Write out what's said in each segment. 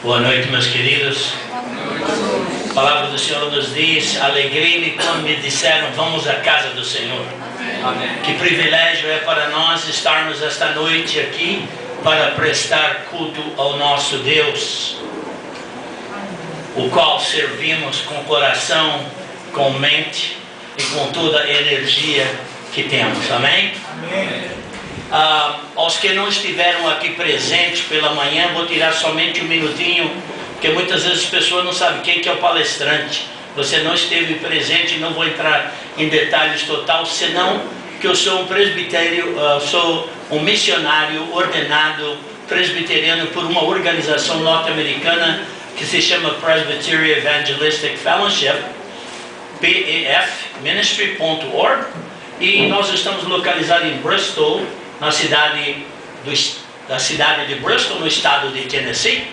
Boa noite, meus queridos. A palavra do Senhor nos diz: alegrei-me quando me disseram, vamos à casa do Senhor. Amém. Que privilégio é para nós estarmos esta noite aqui para prestar culto ao nosso Deus, o qual servimos com coração, com mente e com toda a energia que temos. Amém? Amém. Aos que não estiveram aqui presentes pela manhã, vou tirar somente um minutinho, porque muitas vezes as pessoas não sabem quem que é o palestrante. Você não esteve presente, não vou entrar em detalhes total, senão que eu sou um presbitério, sou um missionário ordenado presbiteriano por uma organização norte-americana que se chama Presbyterian Evangelistic Fellowship, pefministry.org, e nós estamos localizados em Bristol, na cidade de Bristol, no estado de Tennessee,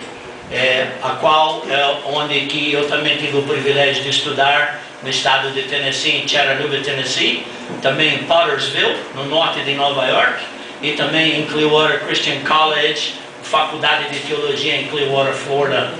a qual onde que eu também tive o privilégio de estudar no estado de Tennessee, em Chattanooga, Tennessee, também em Pottersville, no norte de Nova York, e também em Clearwater Christian College, faculdade de teologia em Clearwater, Florida.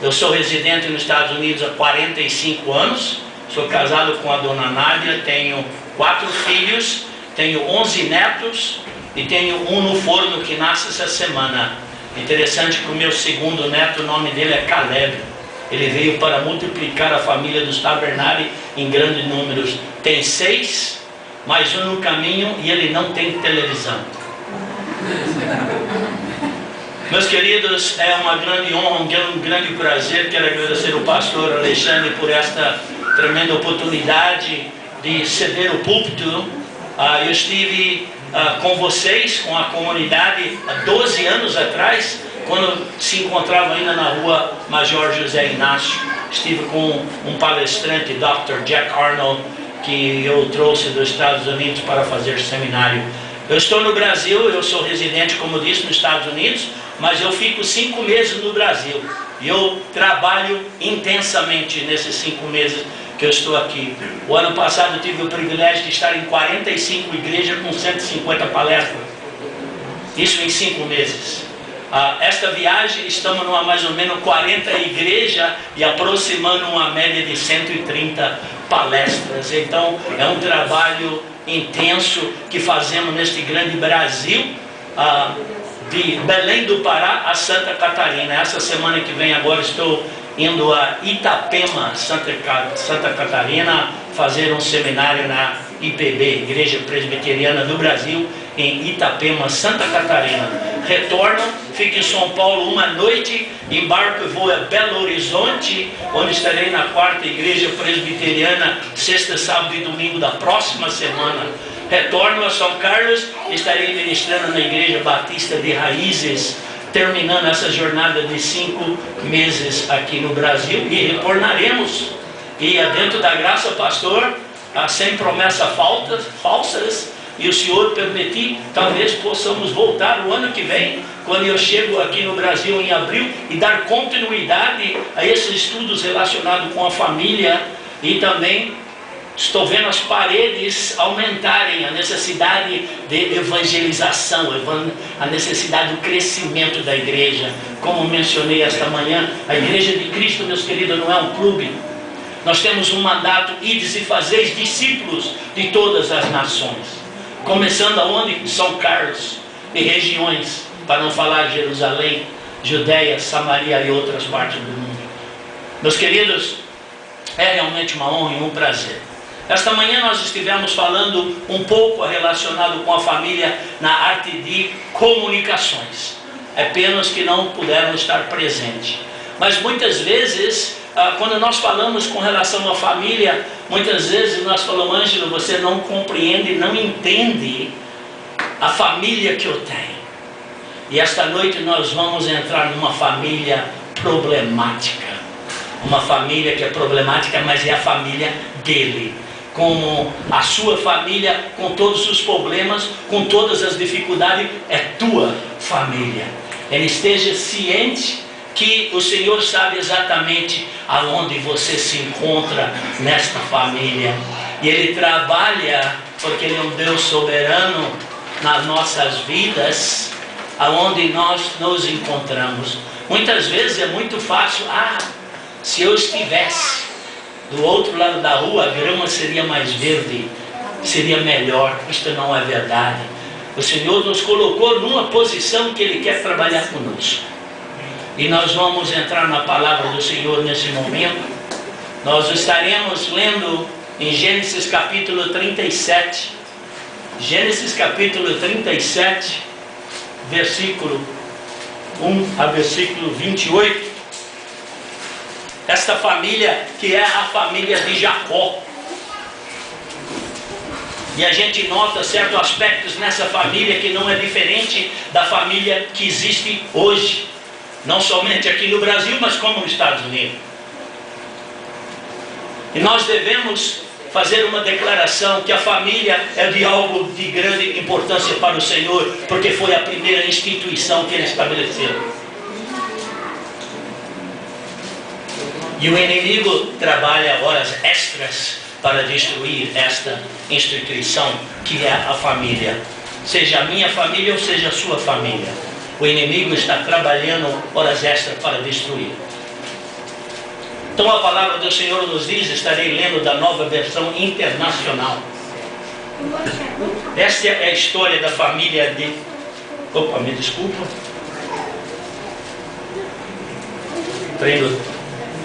Eu sou residente nos Estados Unidos há 45 anos, sou casado com a dona Nádia, tenho 4 filhos, tenho 11 netos e tenho um no forno que nasce essa semana. Interessante que o meu segundo neto, o nome dele é Caleb. Ele veio para multiplicar a família dos Tabernari em grandes números. Tem 6, mais um no caminho, e ele não tem televisão. Meus queridos, é uma grande honra, um grande prazer. Quero agradecer ao pastor Alexandre por esta tremenda oportunidade de ceder o púlpito. Eu estive com vocês, com a comunidade, há 12 anos atrás, quando se encontrava ainda na rua Major José Inácio. Estive com um palestrante, Dr. Jack Arnold, que eu trouxe dos Estados Unidos para fazer seminário. Eu estou no Brasil, eu sou residente, como disse, nos Estados Unidos, mas eu fico 5 meses no Brasil. E eu trabalho intensamente nesses 5 meses que eu estou aqui. O ano passado eu tive o privilégio de estar em 45 igrejas com 150 palestras. Isso em 5 meses. Esta viagem estamos numa mais ou menos 40 igrejas e aproximando uma média de 130 palestras. Então é um trabalho intenso que fazemos neste grande Brasil, de Belém do Pará a Santa Catarina. Essa semana que vem agora estou indo a Itapema, Santa Catarina, fazer um seminário na IPB, Igreja Presbiteriana do Brasil, em Itapema, Santa Catarina. Retorno, fico em São Paulo uma noite, embarco e vou a Belo Horizonte, onde estarei na 4ª Igreja Presbiteriana, sexta, sábado e domingo da próxima semana. Retorno a São Carlos, estarei ministrando na Igreja Batista de Raízes, terminando essa jornada de 5 meses aqui no Brasil, e retornaremos. E dentro da graça, pastor, sem promessas falsas, e o Senhor permitir, talvez possamos voltar o ano que vem, quando eu chego aqui no Brasil em abril, e dar continuidade a esses estudos relacionados com a família. E também estou vendo as paredes aumentarem, a necessidade de evangelização, a necessidade do crescimento da igreja. Como mencionei esta manhã, a Igreja de Cristo, meus queridos, não é um clube. Nós temos um mandato: ides e fazeis discípulos de todas as nações. Começando aonde? Em São Carlos e regiões, para não falar de Jerusalém, Judéia, Samaria e outras partes do mundo. Meus queridos, é realmente uma honra e um prazer. Esta manhã nós estivemos falando um pouco relacionado com a família na arte de comunicações. É apenas que não puderam estar presentes. Mas muitas vezes, quando nós falamos com relação à família, muitas vezes nós falamos: Ângelo, você não compreende, não entende a família que eu tenho. E esta noite nós vamos entrar numa família problemática. Uma família que é problemática, mas é a família dele. Como a sua família, com todos os problemas, com todas as dificuldades, é tua família. Ele esteja ciente que o Senhor sabe exatamente aonde você se encontra nesta família. E Ele trabalha, porque Ele é um Deus soberano nas nossas vidas, aonde nós nos encontramos. Muitas vezes é muito fácil, se eu estivesse do outro lado da rua, a grama seria mais verde, seria melhor. Isto não é verdade. O Senhor nos colocou numa posição que Ele quer trabalhar conosco. E nós vamos entrar na palavra do Senhor nesse momento. Nós estaremos lendo em Gênesis capítulo 37. Gênesis capítulo 37, versículo 1 a versículo 28. Esta família que é a família de Jacó. E a gente nota certos aspectos nessa família que não é diferente da família que existe hoje. Não somente aqui no Brasil, mas como nos Estados Unidos. E nós devemos fazer uma declaração que a família é de algo de grande importância para o Senhor, porque foi a primeira instituição que Ele estabeleceu. E o inimigo trabalha horas extras para destruir esta instituição que é a família. Seja a minha família ou seja a sua família. O inimigo está trabalhando horas extras para destruir. Então a palavra do Senhor nos diz, estarei lendo da Nova Versão Internacional. Esta é a história da família de... Opa, me desculpa.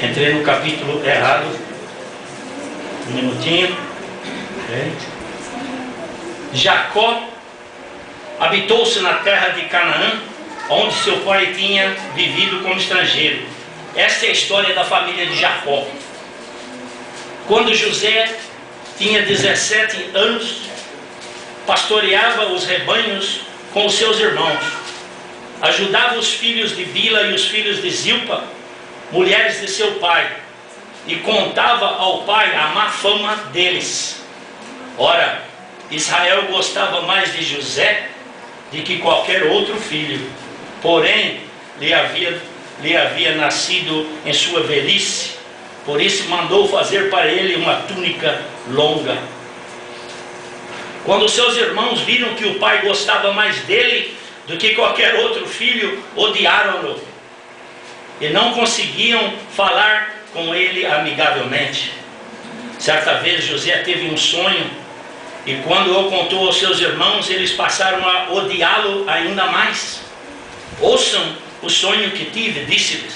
Entrei no capítulo errado. Um minutinho. Jacó habitou-se na terra de Canaã, onde seu pai tinha vivido como estrangeiro. Esta é a história da família de Jacó. Quando José tinha 17 anos, pastoreava os rebanhos com os seus irmãos. Ajudava os filhos de Bila e os filhos de Zilpa, mulheres de seu pai, e contava ao pai a má fama deles. Ora, Israel gostava mais de José do que qualquer outro filho, porém lhe havia nascido em sua velhice, por isso mandou fazer para ele uma túnica longa. Quando seus irmãos viram que o pai gostava mais dele do que qualquer outro filho, odiaram-no e não conseguiam falar com ele amigavelmente. Certa vez José teve um sonho, e quando o contou aos seus irmãos, eles passaram a odiá-lo ainda mais. Ouçam o sonho que tive, disse-lhes.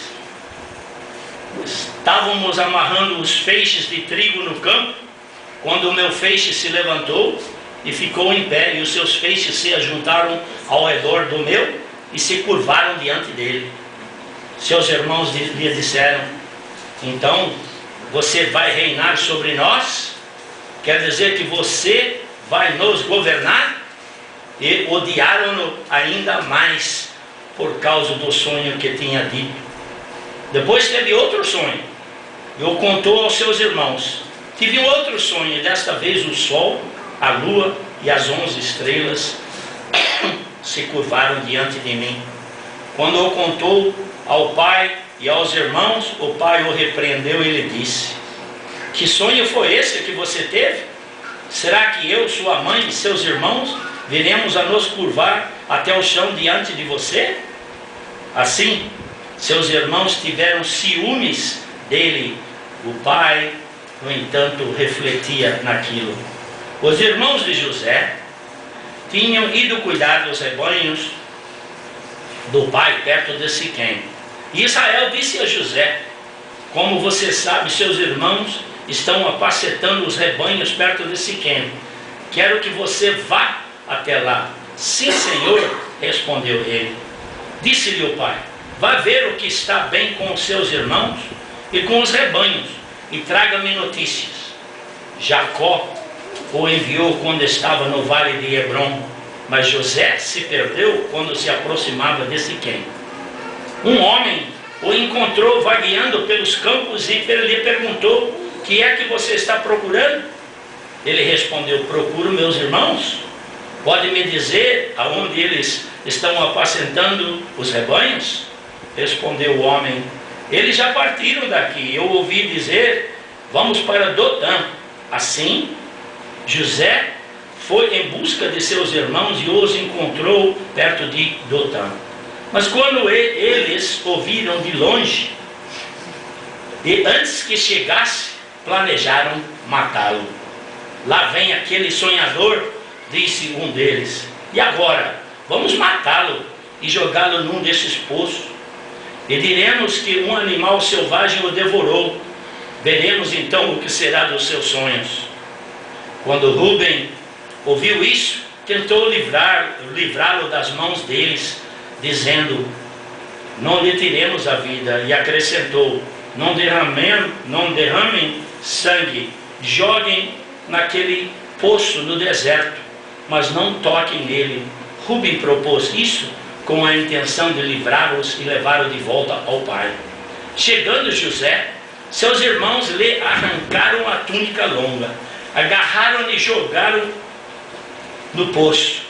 Estávamos amarrando os feixes de trigo no campo, quando o meu feixe se levantou e ficou em pé, e os seus feixes se ajuntaram ao redor do meu e se curvaram diante dele. Seus irmãos lhe disseram: então você vai reinar sobre nós? Quer dizer que você vai nos governar? E odiaram-no ainda mais por causa do sonho que tinha dito. Depois teve outro sonho, e o contou aos seus irmãos. Tive um outro sonho, e desta vez o sol, a lua e as 11 estrelas se curvaram diante de mim. Quando o contou ao pai e aos irmãos, o pai o repreendeu e lhe disse: que sonho foi esse que você teve? Será que eu, sua mãe e seus irmãos viremos a nos curvar até o chão diante de você? Assim, seus irmãos tiveram ciúmes dele. O pai, no entanto, refletia naquilo. Os irmãos de José tinham ido cuidar dos rebanhos do pai perto de Siquém. E Israel disse a José: como você sabe, seus irmãos estão apacetando os rebanhos perto de Siquém. Quero que você vá até lá. Sim, Senhor, respondeu ele. Disse-lhe o pai: vá ver o que está bem com os seus irmãos e com os rebanhos, e traga-me notícias. Jacó o enviou quando estava no vale de Hebrom, mas José se perdeu quando se aproximava de Siquém. Um homem o encontrou vagueando pelos campos e lhe perguntou: que é que você está procurando? Ele respondeu: procuro meus irmãos. Pode me dizer aonde eles estão apacentando os rebanhos? Respondeu o homem: eles já partiram daqui. Eu ouvi dizer: vamos para Dotã. Assim, José foi em busca de seus irmãos e os encontrou perto de Dotã. Mas quando eles ouviram de longe, e antes que chegasse, planejaram matá-lo. Lá vem aquele sonhador, disse um deles. E agora? Vamos matá-lo e jogá-lo num desses poços. E diremos que um animal selvagem o devorou. Veremos então o que será dos seus sonhos. Quando Rúben ouviu isso, tentou livrá-lo das mãos deles, dizendo: não lhe tiremos a vida. E acrescentou: não derramem sangue, joguem naquele poço no deserto, mas não toquem nele. Rúben propôs isso com a intenção de livrá-los e levá-lo de volta ao pai. Chegando José, seus irmãos lhe arrancaram a túnica longa, agarraram e jogaram no poço,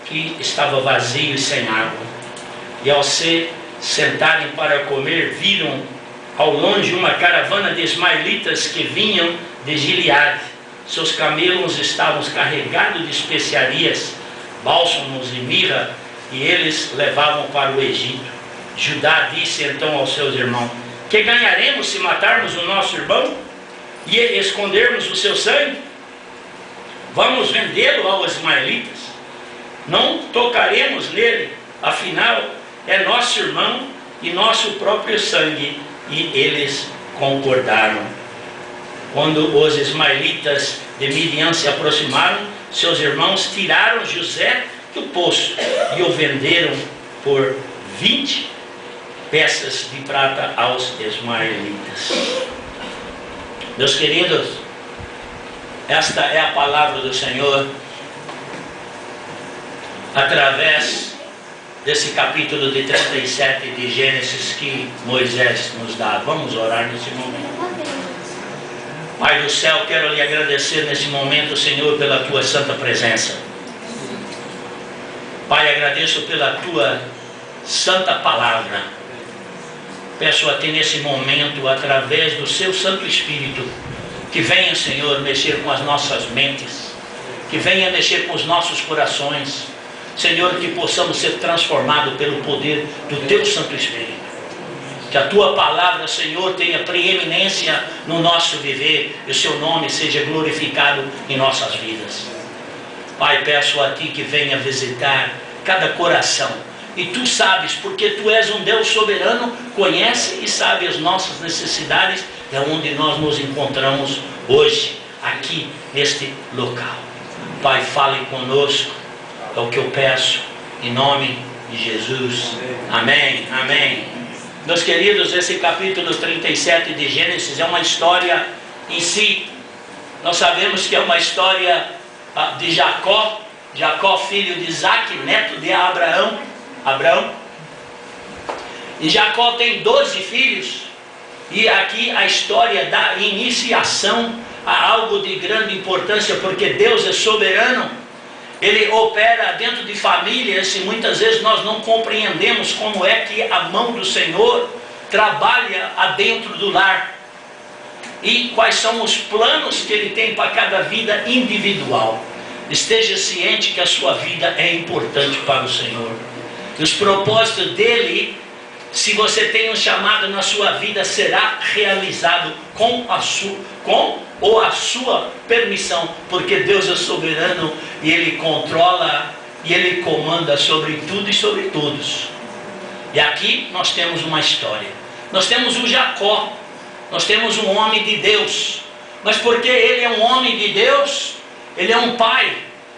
que estava vazio e sem água. E ao se sentarem para comer, viram ao longe uma caravana de ismaelitas que vinham de Gileade. Seus camelos estavam carregados de especiarias, bálsamos e mirra, e eles levavam para o Egito. Judá disse então aos seus irmãos: que ganharemos se matarmos o nosso irmão e escondermos o seu sangue? Vamos vendê-lo aos ismaelitas? Não tocaremos nele, afinal é nosso irmão e nosso próprio sangue. E eles concordaram. Quando os ismaelitas de Midian se aproximaram, seus irmãos tiraram José do poço e o venderam por 20 peças de prata aos ismaelitas. Meus queridos, esta é a palavra do Senhor através desse capítulo de 37 de Gênesis que Moisés nos dá. Vamos orar nesse momento. Pai do céu, quero lhe agradecer nesse momento, Senhor, pela tua santa presença. Pai, agradeço pela tua santa palavra. Peço a ti nesse momento, através do seu Santo Espírito, que venha, Senhor, mexer com as nossas mentes, que venha mexer com os nossos corações, Senhor, que possamos ser transformados pelo poder do teu Santo Espírito. Que a tua palavra, Senhor, tenha preeminência no nosso viver e o seu nome seja glorificado em nossas vidas. Pai, peço a ti que venha visitar cada coração. E tu sabes, porque tu és um Deus soberano, conhece e sabe as nossas necessidades, é onde nós nos encontramos hoje, aqui neste local. Pai, fale conosco. É o que eu peço, em nome de Jesus. Amém, amém. Meus queridos, esse capítulo 37 de Gênesis é uma história em si. Nós sabemos que é uma história de Jacó, filho de Isaac, neto de Abraão. E Jacó tem 12 filhos. E aqui a história da iniciação a algo de grande importância, porque Deus é soberano. Ele opera dentro de famílias e muitas vezes nós não compreendemos como é que a mão do Senhor trabalha adentro do lar. E quais são os planos que Ele tem para cada vida individual. Esteja ciente que a sua vida é importante para o Senhor. E os propósitos dEle, se você tem um chamado na sua vida, será realizado com a sua permissão, porque Deus é soberano e Ele controla e Ele comanda sobre tudo e sobre todos. E aqui nós temos uma história. Nós temos o Jacó, nós temos um homem de Deus, mas porque ele é um homem de Deus, ele é um pai.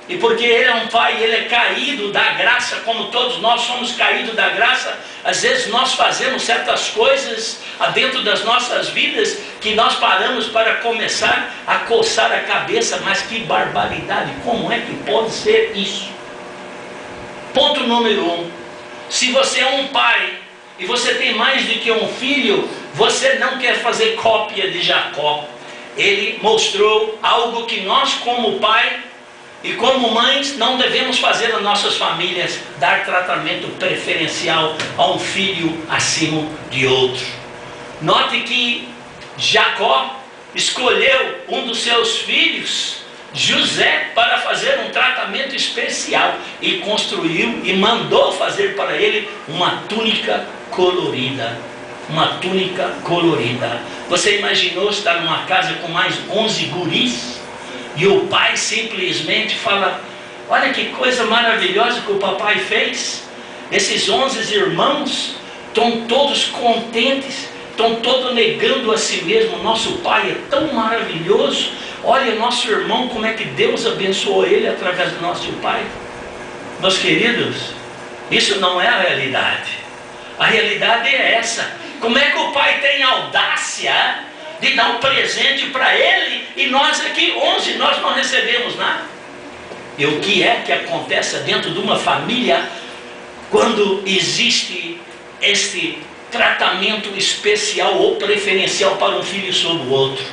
E porque ele é um pai, ele é caído da graça, como todos nós somos caídos da graça. Às vezes nós fazemos certas coisas dentro das nossas vidas que nós paramos para começar a coçar a cabeça. Mas que barbaridade, como é que pode ser isso? Ponto número 1. Se você é um pai e você tem mais do que um filho, você não quer fazer cópia de Jacó. Ele mostrou algo que nós como pai e como mães não devemos fazer nas nossas famílias: dar tratamento preferencial a um filho acima de outro. Note que Jacó escolheu um dos seus filhos José para fazer um tratamento especial e construiu e mandou fazer para ele uma túnica colorida. Uma túnica colorida. Você imaginou estar numa casa com mais 11 guris e o pai simplesmente fala: olha que coisa maravilhosa que o papai fez. Esses 11 irmãos estão todos contentes, estão todos negando a si mesmo. Nosso pai é tão maravilhoso. Olha, nosso irmão, como é que Deus abençoou ele através do nosso pai. Meus queridos, isso não é a realidade. A realidade é essa. Como é que o pai tem audácia de dar um presente para ele e nós aqui, 11, nós não recebemos nada? E o que é que acontece dentro de uma família quando existe este tratamento especial ou preferencial para um filho sobre o outro?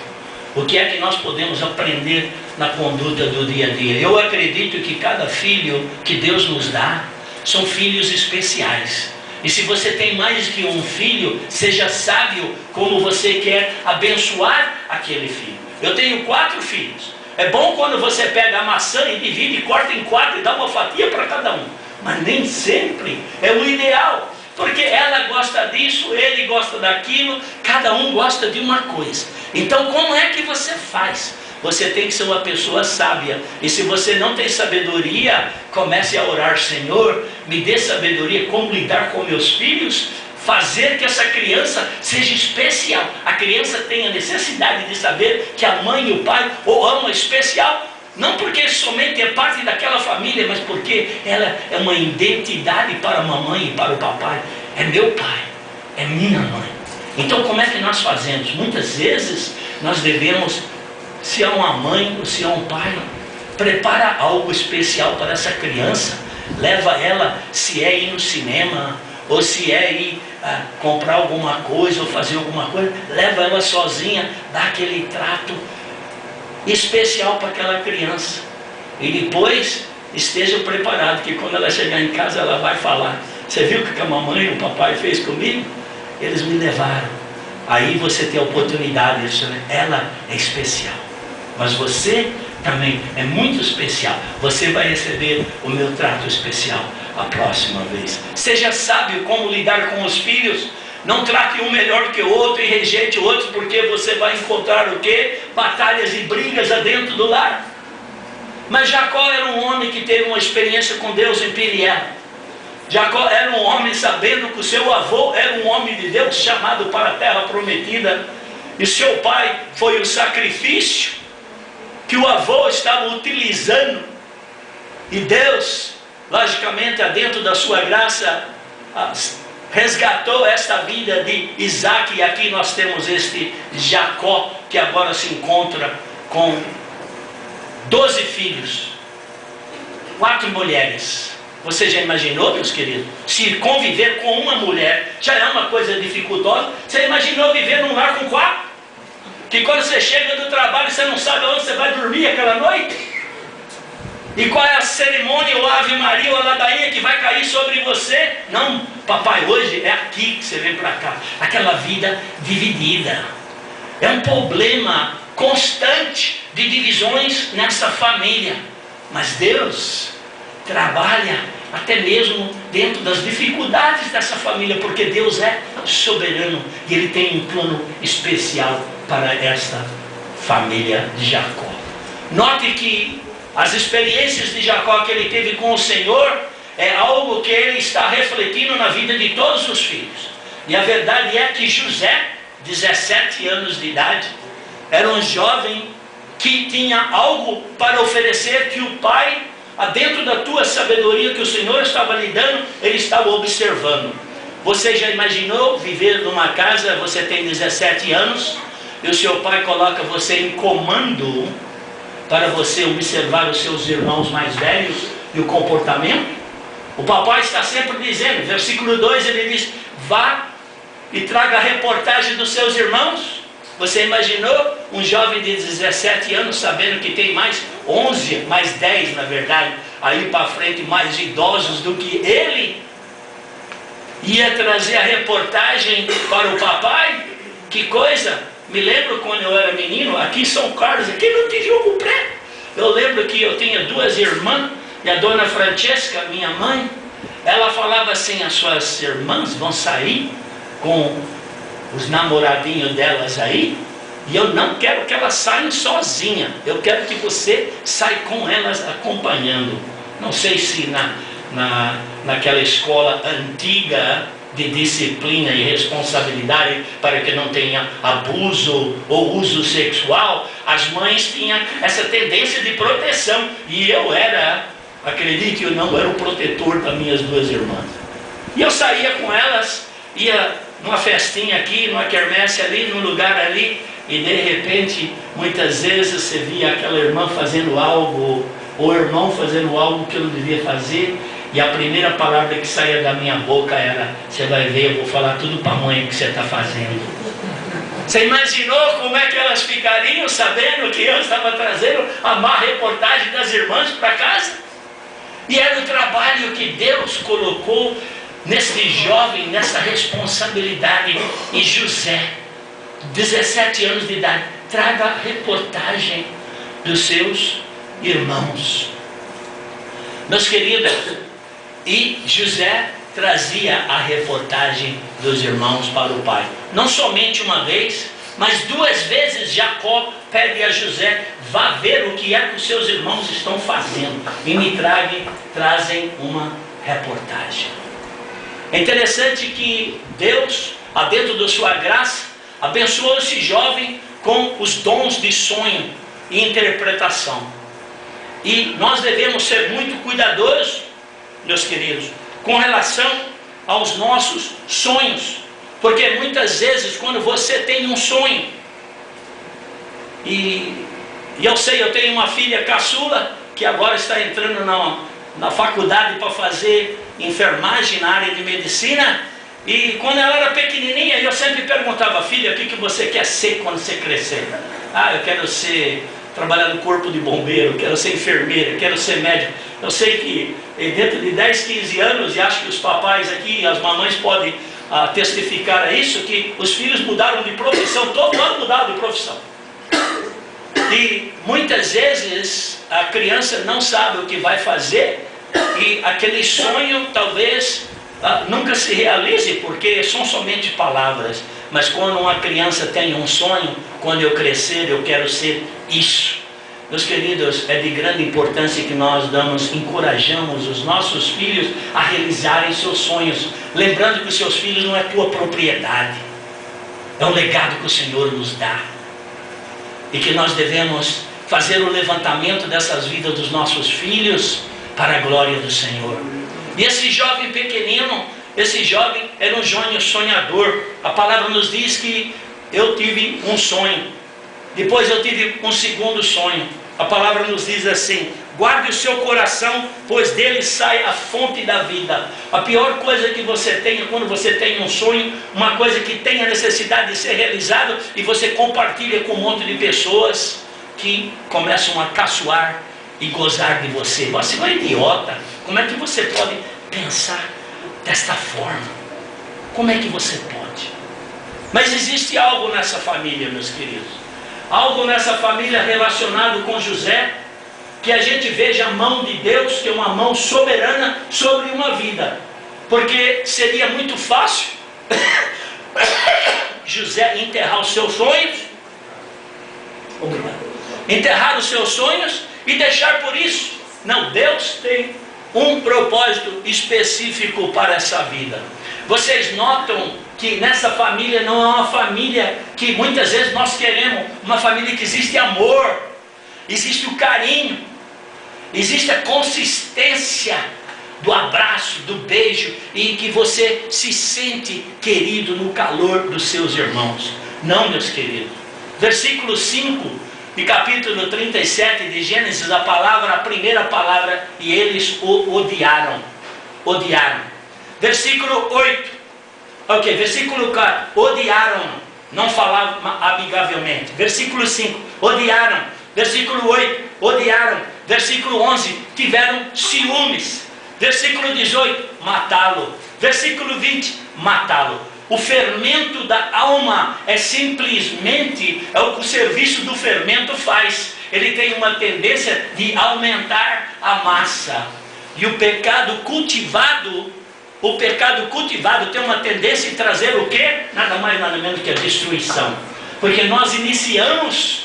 O que é que nós podemos aprender na conduta do dia a dia? Eu acredito que cada filho que Deus nos dá são filhos especiais. E se você tem mais que um filho, seja sábio como você quer abençoar aquele filho. Eu tenho 4 filhos. É bom quando você pega a maçã e divide, corta em 4 e dá uma fatia para cada um. Mas nem sempre é o ideal. Porque ela gosta disso, ele gosta daquilo, cada um gosta de uma coisa. Então como é que você faz? Você tem que ser uma pessoa sábia. E se você não tem sabedoria, comece a orar: Senhor, me dê sabedoria como lidar com meus filhos, fazer que essa criança seja especial. A criança tem a necessidade de saber que a mãe e o pai o amam especial. Não porque somente é parte daquela família, mas porque ela é uma identidade para a mamãe e para o papai. É meu pai, é minha mãe. Então como é que nós fazemos? Muitas vezes nós devemos, se é uma mãe ou se é um pai, prepara algo especial para essa criança. Leva ela, se é ir no cinema, ou se é ir comprar alguma coisa, ou fazer alguma coisa, leva ela sozinha, dá aquele trato especial para aquela criança. E depois esteja preparado, que quando ela chegar em casa ela vai falar: você viu o que a mamãe e o papai fez comigo? Eles me levaram. Aí você tem a oportunidade de dizer: ela é especial, mas você também é muito especial. Você vai receber o meu trato especial a próxima vez. Seja sábio como lidar com os filhos. Não trate um melhor que o outro e rejeite o outro, porque você vai encontrar o quê? Batalhas e brigas adentro do lar. Mas Jacó era um homem que teve uma experiência com Deus em Peniel. Jacó era um homem sabendo que o seu avô era um homem de Deus chamado para a terra prometida. E seu pai foi o sacrifício que o avô estava utilizando. E Deus, logicamente, dentro da sua graça, resgatou esta vida de Isaac. E aqui nós temos este Jacó, que agora se encontra com 12 filhos, 4 mulheres. Você já imaginou, meus queridos? Se conviver com uma mulher já é uma coisa dificultosa. Você imaginou viver num lar com 4? Que quando você chega do trabalho, você não sabe onde você vai dormir aquela noite? E qual é a cerimônia, ou a Ave Maria, ou a ladainha que vai cair sobre você? Não, papai, hoje é aqui que você vem para cá. Aquela vida dividida. É um problema constante de divisões nessa família. Mas Deus trabalha até mesmo dentro das dificuldades dessa família, porque Deus é soberano e Ele tem um plano especial para esta família de Jacó. Note que as experiências de Jacó que ele teve com o Senhor é algo que ele está refletindo na vida de todos os filhos. E a verdade é que José, 17 anos de idade, era um jovem que tinha algo para oferecer que o pai, dentro da tua sabedoria que o Senhor estava lhe dando, ele estava observando. Você já imaginou viver numa casa, você tem 17 anos, e o seu pai coloca você em comando para você observar os seus irmãos mais velhos e o comportamento? O papai está sempre dizendo, versículo 2, ele diz: vá e traga a reportagem dos seus irmãos. Você imaginou um jovem de 17 anos sabendo que tem mais 11, mais 10 na verdade, aí para frente, mais idosos do que ele? Ia trazer a reportagem para o papai? Que coisa! Me lembro quando eu era menino, aqui em São Carlos, aqui não tinha jogo pré. Eu lembro que eu tinha 2 irmãs, e a dona Francesca, minha mãe, ela falava assim: as suas irmãs vão sair com os namoradinhos delas aí, e eu não quero que elas saiam sozinhas, eu quero que você saia com elas acompanhando. Não sei se naquela escola antiga de disciplina e responsabilidade para que não tenha abuso ou uso sexual, as mães tinham essa tendência de proteção, e eu era, acredite ou não, era o protetor das minhas 2 irmãs. E eu saía com elas, ia numa festinha aqui, numa quermesse ali, num lugar ali, e de repente, muitas vezes você via aquela irmã fazendo algo, ou o irmão fazendo algo que eu não devia fazer, e a primeira palavra que saía da minha boca era: você vai ver, eu vou falar tudo para a mãe o que você está fazendo. Você imaginou como é que elas ficariam sabendo que eu estava trazendo a má reportagem das irmãs para casa? E era o trabalho que Deus colocou nesse jovem, nessa responsabilidade. E José, 17 anos de idade, traga a reportagem dos seus irmãos. Meus queridos, e José trazia a reportagem dos irmãos para o pai. Não somente uma vez, mas 2 vezes Jacó pede a José: vá ver o que é que os seus irmãos estão fazendo e me trazem uma reportagem. É interessante que Deus, dentro da sua graça, abençoou esse jovem com os dons de sonho e interpretação. E nós devemos ser muito cuidadosos, meus queridos, com relação aos nossos sonhos, porque muitas vezes quando você tem um sonho, e eu sei, eu tenho uma filha caçula que agora está entrando na faculdade para fazer enfermagem na área de medicina, e quando ela era pequenininha eu sempre perguntava: filha, o que você quer ser quando você crescer? Eu quero trabalhar no corpo de bombeiro, quero ser enfermeira, quero ser médico. Eu sei que dentro de 10, 15 anos, e acho que os papais aqui, as mamães podem testificar a isso, que os filhos mudaram de profissão, todo ano mudaram de profissão. E muitas vezes a criança não sabe o que vai fazer, e aquele sonho talvez nunca se realize, porque são somente palavras. Mas quando uma criança tem um sonho: quando eu crescer eu quero ser isso. Meus queridos, é de grande importância que nós encorajamos os nossos filhos a realizarem seus sonhos, lembrando que os seus filhos não é tua propriedade, é um legado que o Senhor nos dá, e que nós devemos fazer o levantamento dessas vidas dos nossos filhos para a glória do Senhor. E esse jovem pequenino, esse jovem era um jovem sonhador. A palavra nos diz que eu tive um sonho, depois eu tive um segundo sonho. A palavra nos diz assim: guarde o seu coração, pois dele sai a fonte da vida. A pior coisa que você tem é quando você tem um sonho, uma coisa que tem a necessidade de ser realizado, e você compartilha com um monte de pessoas que começam a caçoar e gozar de você. Você é um idiota, como é que você pode pensar desta forma? Como é que você pode? Mas existe algo nessa família, meus queridos, algo nessa família relacionado com José, que a gente veja a mão de Deus, que é uma mão soberana sobre uma vida. Porque seria muito fácil José enterrar os seus sonhos, enterrar os seus sonhos e deixar por isso. Não, Deus tem um propósito específico para essa vida. Vocês notam que nessa família não é uma família que muitas vezes nós queremos, uma família que existe amor, existe o carinho, existe a consistência do abraço, do beijo, e que você se sente querido no calor dos seus irmãos. Não, meus queridos. Versículo 5 de capítulo 37 de Gênesis, a primeira palavra: e eles o odiaram. Odiaram. Versículo 8. Ok, versículo 4, odiaram, não falavam amigavelmente. Versículo 5, odiaram. Versículo 8, odiaram. Versículo 11, tiveram ciúmes. Versículo 18, matá-lo. Versículo 20, matá-lo. O fermento da alma é simplesmente o que o serviço do fermento faz. ele tem uma tendência de aumentar a massa. E o pecado cultivado tem uma tendência de trazer o quê? Nada mais, nada menos que a destruição. Porque nós iniciamos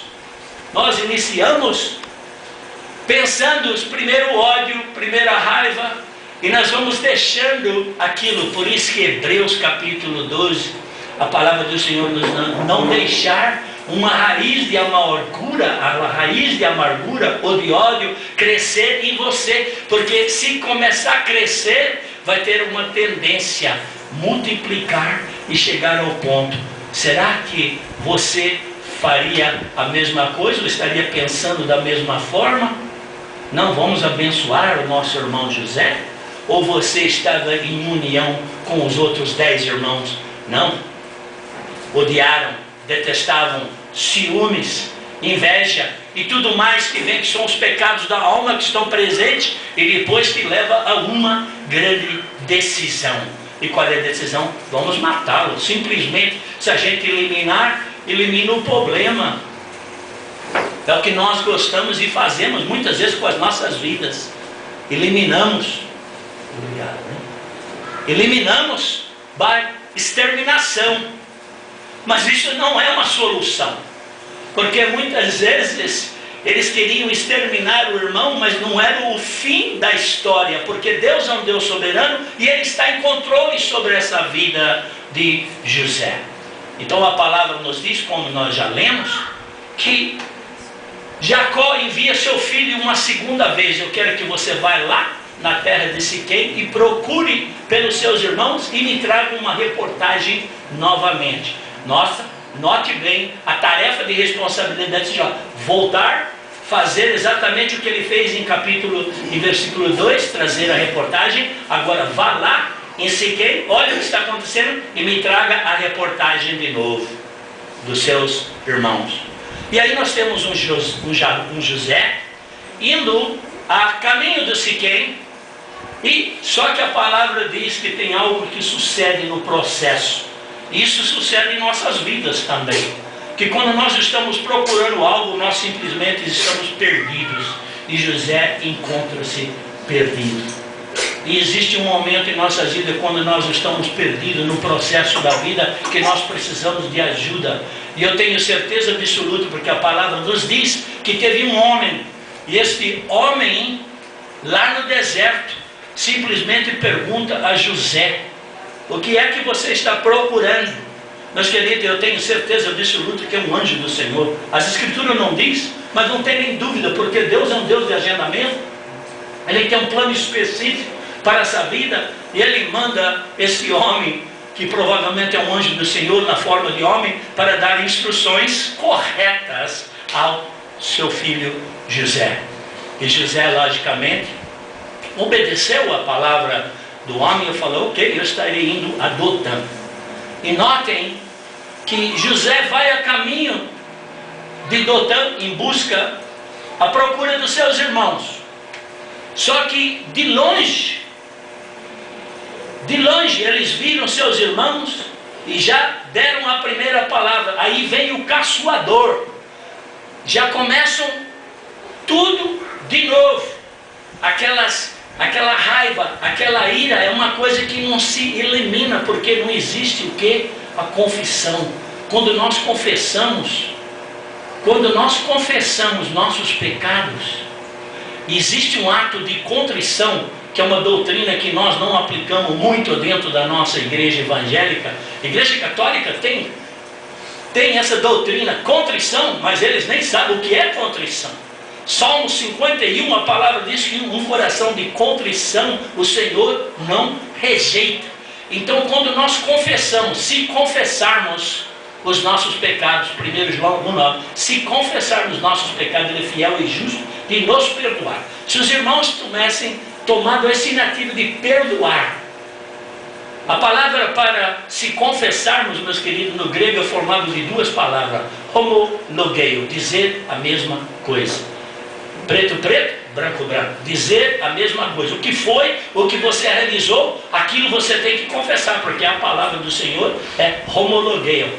pensando primeiro o ódio, primeiro a raiva, e nós vamos deixando aquilo. Por isso que Hebreus capítulo 12, a palavra do Senhor nos não deixar uma raiz de amargura, a raiz de amargura ou de ódio crescer em você, porque se começar a crescer, vai ter uma tendência a multiplicar e chegar ao ponto. Será que você faria a mesma coisa ou estaria pensando da mesma forma? Não vamos abençoar o nosso irmão José? Ou você estava em união com os outros 10 irmãos? Não. Odiaram, detestavam, ciúmes, inveja e tudo mais que vem, que são os pecados da alma que estão presentes, e depois te leva a uma grande decisão. E qual é a decisão? Vamos matá-lo. Simplesmente, se a gente elimina o problema. É o que nós gostamos e fazemos muitas vezes com as nossas vidas. Eliminamos. Obrigado, né? Eliminamos by exterminação. Mas isso não é uma solução. Porque muitas vezes eles queriam exterminar o irmão, mas não era o fim da história. Porque Deus é um Deus soberano e Ele está em controle sobre essa vida de José. Então a palavra nos diz, como nós já lemos, que Jacó envia seu filho uma segunda vez. Eu quero que você vá lá na terra de Siquém e procure pelos seus irmãos e me traga uma reportagem novamente. Note bem a tarefa de responsabilidade de Jacó. Voltar, fazer exatamente o que ele fez em versículo 2, trazer a reportagem. Agora vá lá em Siquém, olha o que está acontecendo e me traga a reportagem de novo dos seus irmãos. E aí nós temos um José indo a caminho do Siquém, e só que a palavra diz que tem algo que sucede no processo. Isso sucede em nossas vidas também. Que quando nós estamos procurando algo, nós simplesmente estamos perdidos. E José encontra-se perdido. E existe um momento em nossas vidas quando nós estamos perdidos no processo da vida, que nós precisamos de ajuda. E eu tenho certeza absoluta, porque a palavra nos diz que teve um homem, e este homem, lá no deserto, simplesmente pergunta a José: o que é que você está procurando? Meus queridos, eu tenho certeza absoluta que é um anjo do Senhor. As escrituras não diz, mas não tem nem dúvida, porque Deus é um Deus de agendamento. Ele tem um plano específico para essa vida, e Ele manda esse homem, que provavelmente é um anjo do Senhor na forma de homem, para dar instruções corretas ao seu filho José. E José, logicamente, obedeceu a palavra do homem e falou: ok, eu estarei indo a Dotã. E notem que José vai a caminho de Dotã em busca, à procura dos seus irmãos. Só que de longe eles viram seus irmãos e já deram a primeira palavra. Aí vem o caçoador. Já começam tudo de novo. Aquela raiva, aquela ira é uma coisa que não se elimina, porque não existe o que? A confissão. Quando nós confessamos nossos pecados, existe um ato de contrição, que é uma doutrina que nós não aplicamos muito dentro da nossa igreja evangélica. A igreja católica tem essa doutrina, contrição, mas eles nem sabem o que é contrição. Salmo 51, a palavra diz que um coração de contrição o Senhor não rejeita. Então, quando nós confessamos, se confessarmos os nossos pecados, 1 João 1,9, se confessarmos nossos pecados, Ele é fiel e justo de nos perdoar. Se os irmãos tivessem tomado essa iniciativa de perdoar, a palavra para se confessarmos, meus queridos, no grego é formada de duas palavras: homologeo, dizer a mesma coisa. Preto, preto, branco, branco. Dizer a mesma coisa. O que foi, o que você realizou, aquilo você tem que confessar, porque a palavra do Senhor é homologeo,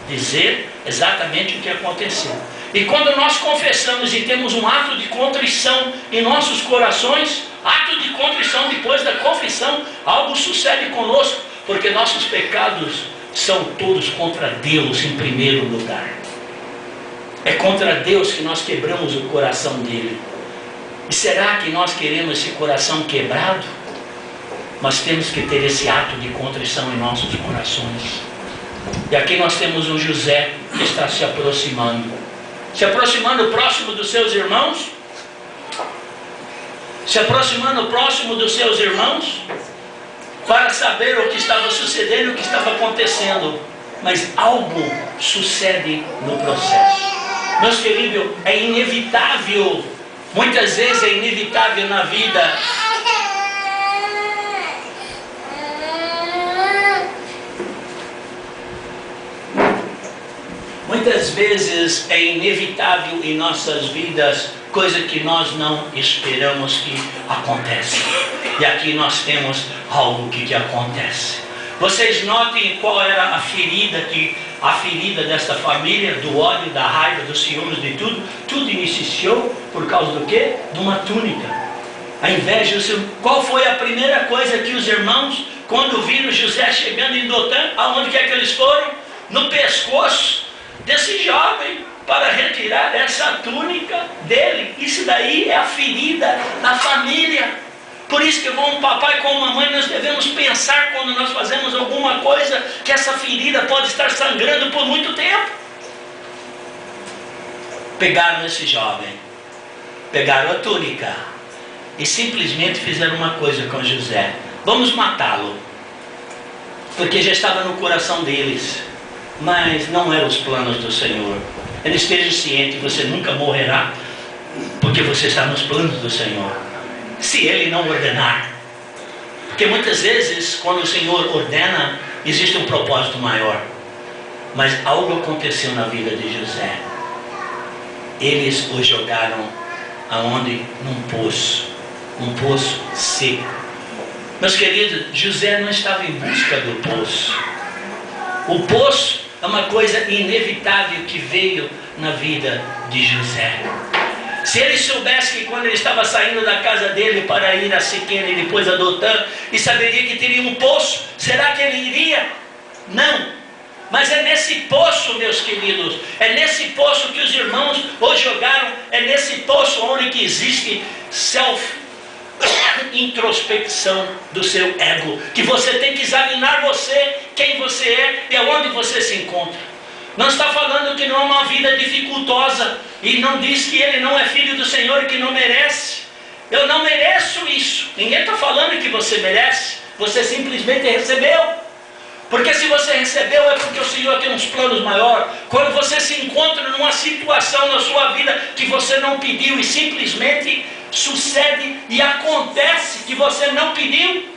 dizer exatamente o que aconteceu. E quando nós confessamos e temos um ato de contrição em nossos corações, ato de contrição depois da confissão, algo sucede conosco, porque nossos pecados são todos contra Deus em primeiro lugar. É contra Deus que nós quebramos o coração dele. E será que nós queremos esse coração quebrado? Nós temos que ter esse ato de contrição em nossos corações. E aqui nós temos um José que está se aproximando próximo dos seus irmãos, para saber o que estava sucedendo, o que estava acontecendo. Mas algo sucede no processo. Meus queridos, é inevitável, muitas vezes é inevitável na vida. Muitas vezes é inevitável em nossas vidas coisa que nós não esperamos que aconteça. E aqui nós temos algo que acontece. Vocês notem qual era a ferida desta família, do ódio, da raiva, dos ciúmes, de tudo. Tudo iniciou por causa do quê? De uma túnica. A inveja. Qual foi a primeira coisa que os irmãos, quando viram José chegando em Dotã, aonde que eles foram? No pescoço desse jovem, para retirar essa túnica dele. Isso daí é a ferida da família. Por isso que como papai, como mamãe, nós devemos pensar quando nós fazemos alguma coisa, que essa ferida pode estar sangrando por muito tempo. Pegaram esse jovem, pegaram a túnica e simplesmente fizeram uma coisa com José: vamos matá-lo, porque já estava no coração deles. Mas não eram os planos do Senhor. Ele esteja ciente, você nunca morrerá, porque você está nos planos do Senhor, se Ele não ordenar. Porque muitas vezes, quando o Senhor ordena, existe um propósito maior. Mas algo aconteceu na vida de José. Eles o jogaram aonde? Num poço seco. Meus queridos, José não estava em busca do poço. O poço é uma coisa inevitável que veio na vida de José. Se ele soubesse que quando ele estava saindo da casa dele para ir a Siquém e depois a Dotã, e saberia que teria um poço, será que ele iria? Não. Mas é nesse poço, meus queridos, é nesse poço que os irmãos o jogaram, é nesse poço onde que existe introspecção do seu ego, que você tem que examinar você, quem você é e aonde você se encontra. Não está falando que não é uma vida dificultosa, e não diz que ele não é filho do Senhor e que não merece. Eu não mereço isso. Ninguém está falando que você merece. Você simplesmente recebeu. Porque se você recebeu é porque o Senhor tem uns planos maiores. Quando você se encontra numa situação na sua vida que você não pediu e simplesmente sucede e acontece que você não pediu.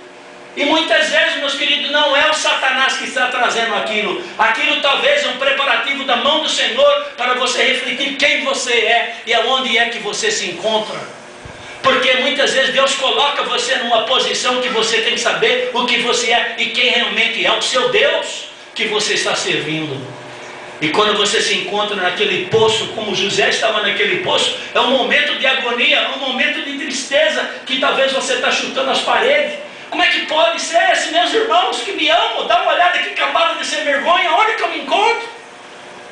E muitas vezes, meus queridos, não é o Satanás que está trazendo aquilo. Aquilo talvez é um preparativo da mão do Senhor para você refletir quem você é e aonde é que você se encontra. Porque muitas vezes Deus coloca você numa posição que você tem que saber o que você é e quem realmente é o seu Deus que você está servindo. E quando você se encontra naquele poço, como José estava naquele poço, é um momento de agonia, é um momento de tristeza, que talvez você está chutando as paredes. Como é que pode ser esses meus irmãos que me amam? Dá uma olhada que acabada de ser vergonha, onde que eu me encontro?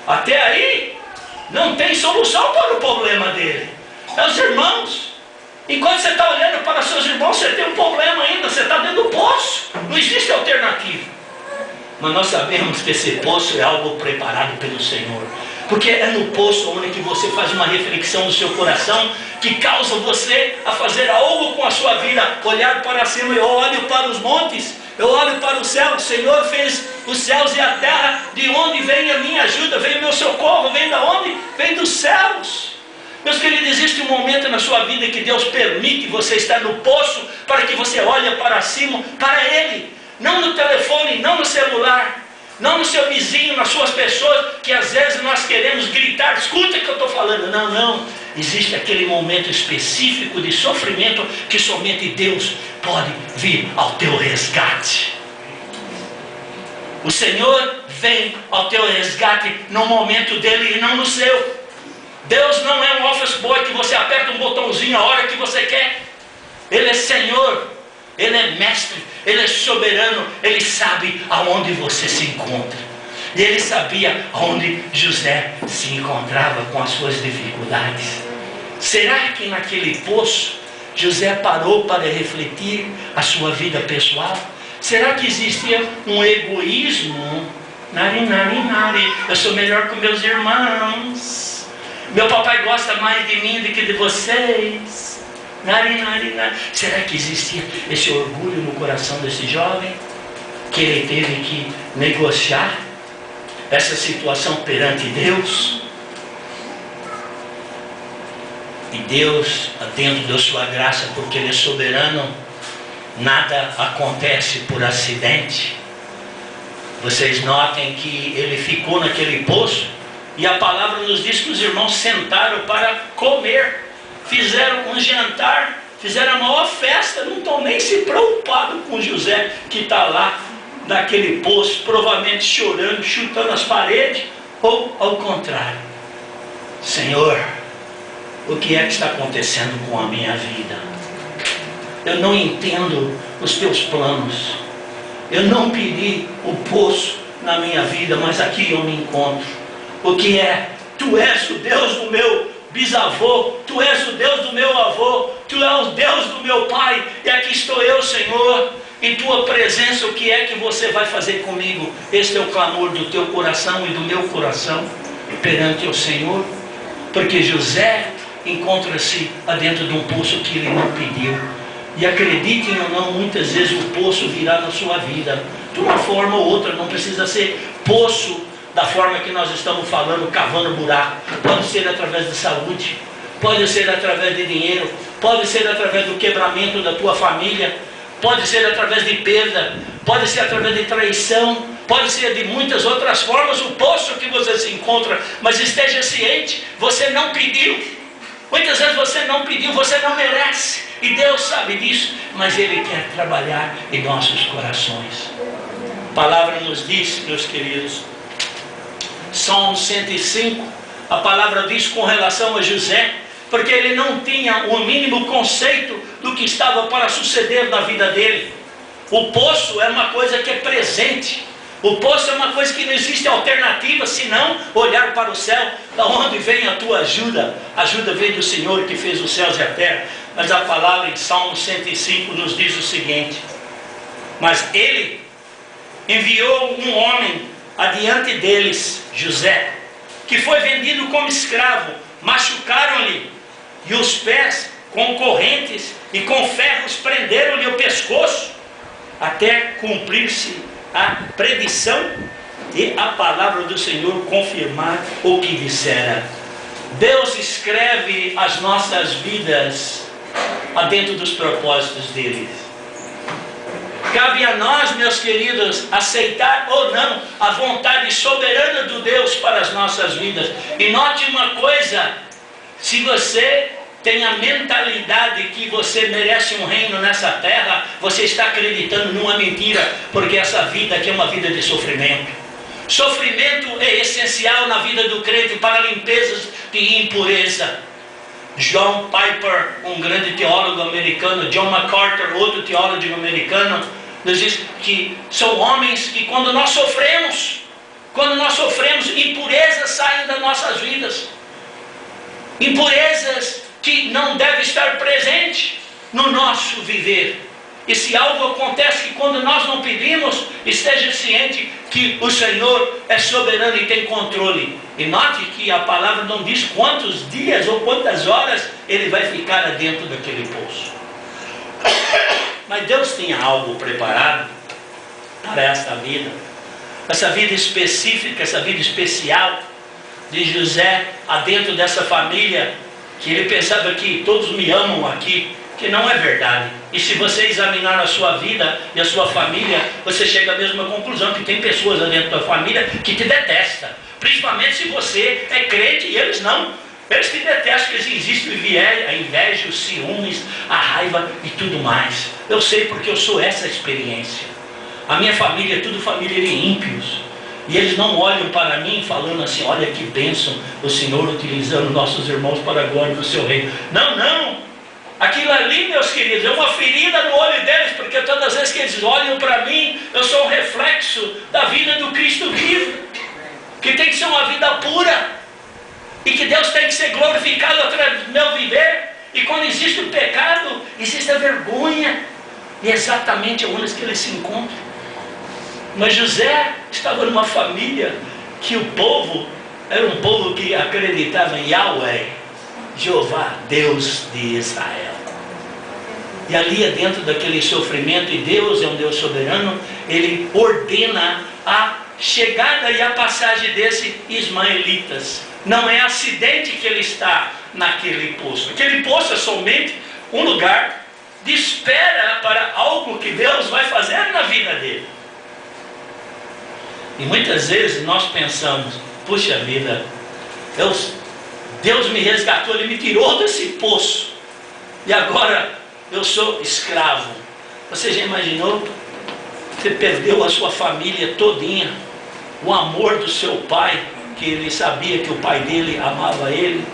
Até aí, não tem solução para o problema dele. É os irmãos. Enquanto você está olhando para seus irmãos, você tem um problema ainda, você está dentro do poço. Não existe alternativa. Mas nós sabemos que esse poço é algo preparado pelo Senhor. Porque é no poço onde que você faz uma reflexão no seu coração, que causa você a fazer algo com a sua vida. Olhar para cima, eu olho para os montes, eu olho para o céu. O Senhor fez os céus e a terra. De onde vem a minha ajuda? Vem o meu socorro? Vem da onde? Vem dos céus. Meus queridos, existe um momento na sua vida que Deus permite você estar no poço, para que você olhe para cima, para Ele. Não no telefone, não no celular, não no seu vizinho, nas suas pessoas, que às vezes nós queremos gritar, escuta o que eu estou falando. Não, não. Existe aquele momento específico de sofrimento que somente Deus pode vir ao teu resgate. O Senhor vem ao teu resgate no momento dele e não no seu. Deus não é um office boy que você aperta um botãozinho a hora que você quer. Ele é Senhor, Ele é mestre, Ele é soberano. Ele sabe aonde você se encontra. E Ele sabia onde José se encontrava com as suas dificuldades. Será que naquele poço José parou para refletir a sua vida pessoal? Será que existia um egoísmo? Nari, nari, nari, eu sou melhor que meus irmãos. Meu papai gosta mais de mim do que de vocês. Nari, nari, nari. Será que existia esse orgulho no coração desse jovem? Que ele teve que negociar essa situação perante Deus? E Deus, dentro da sua graça, porque Ele é soberano, nada acontece por acidente. Vocês notem que ele ficou naquele poço, e a palavra nos diz que os irmãos sentaram para comer, fizeram um jantar, fizeram a maior festa, não estão nem se preocupados com José, que está lá naquele poço, provavelmente chorando, chutando as paredes, ou ao contrário. Senhor, o que é que está acontecendo com a minha vida? Eu não entendo os teus planos. Eu não pedi o poço na minha vida, mas aqui eu me encontro. O que é? Tu és o Deus do meu bisavô, Tu és o Deus do meu avô, Tu és o Deus do meu pai, e aqui estou eu, Senhor, em Tua presença. O que é que você vai fazer comigo? Este é o clamor do teu coração e do meu coração perante o Senhor, porque José encontra-se dentro de um poço que ele não pediu. E acreditem ou não, muitas vezes o poço virá na sua vida, de uma forma ou outra. Não precisa ser poço da forma que nós estamos falando, cavando buraco. Pode ser através de saúde, pode ser através de dinheiro, pode ser através do quebramento da tua família, pode ser através de perda, pode ser através de traição, pode ser de muitas outras formas o poço que você se encontra. Mas esteja ciente, você não pediu. Muitas vezes você não pediu, você não merece. E Deus sabe disso, mas Ele quer trabalhar em nossos corações. A palavra nos diz, meus queridos, Salmo 105, a palavra diz com relação a José, porque ele não tinha o mínimo conceito do que estava para suceder na vida dele. O poço é uma coisa que é presente. O poço é uma coisa que não existe alternativa senão olhar para o céu, da onde vem a tua ajuda. A ajuda vem do Senhor que fez os céus e a terra. Mas a palavra em Salmo 105 nos diz o seguinte: mas Ele enviou um homem adiante deles, José, que foi vendido como escravo. Machucaram-lhe e os pés com correntes e com ferros prenderam-lhe o pescoço, até cumprir-se a predição e a palavra do Senhor confirmar o que dissera. Deus escreve as nossas vidas dentro dos propósitos dele. Cabe a nós, meus queridos, aceitar ou não a vontade soberana do Deus para as nossas vidas. E note uma coisa: se você tem a mentalidade que você merece um reino nessa terra, você está acreditando numa mentira, porque essa vida aqui é uma vida de sofrimento. Sofrimento é essencial na vida do crente para limpezas de impureza. John Piper, um grande teólogo americano, John MacArthur, outro teólogo americano, nos diz que são homens que quando nós sofremos, impurezas saem das nossas vidas. Impurezas que não devem estar presentes no nosso viver. E se algo acontece que quando nós não pedimos, esteja ciente que o Senhor é soberano e tem controle. E note que a palavra não diz quantos dias ou quantas horas ele vai ficar dentro daquele poço. Mas Deus tinha algo preparado para esta vida. Essa vida específica, essa vida especial de José dentro dessa família, que ele pensava que todos me amam aqui, que não é verdade. E se você examinar a sua vida e a sua família, você chega à mesma conclusão, que tem pessoas dentro da família que te detestam, principalmente se você é crente e eles não. Eles te detestam, porque existe a inveja, os ciúmes, a raiva e tudo mais. Eu sei porque eu sou essa experiência. A minha família é tudo família de ímpios. E eles não olham para mim falando assim, olha que bênção o Senhor utilizando nossos irmãos para a glória do seu reino. Não, não. Aquilo ali, meus queridos, é uma ferida no olho deles, porque todas as vezes que eles olham para mim, eu sou um reflexo da vida do Cristo vivo, que tem que ser uma vida pura, e que Deus tem que ser glorificado através do meu viver. E quando existe o pecado, existe a vergonha, e é exatamente onde que eles se encontram. Mas José estava numa família que o povo era um povo que acreditava em Yahweh, Jeová, Deus de Israel. E ali dentro daquele sofrimento, e Deus é um Deus soberano, Ele ordena a chegada e a passagem desses ismaelitas. Não é acidente que ele está naquele poço. Aquele poço é somente um lugar de espera para algo que Deus vai fazer na vida dele. E muitas vezes nós pensamos, puxa vida, Deus me resgatou, Ele me tirou desse poço, e agora eu sou escravo. Você já imaginou? Você perdeu a sua família todinha, o amor do seu pai, que ele sabia que o pai dele amava ele,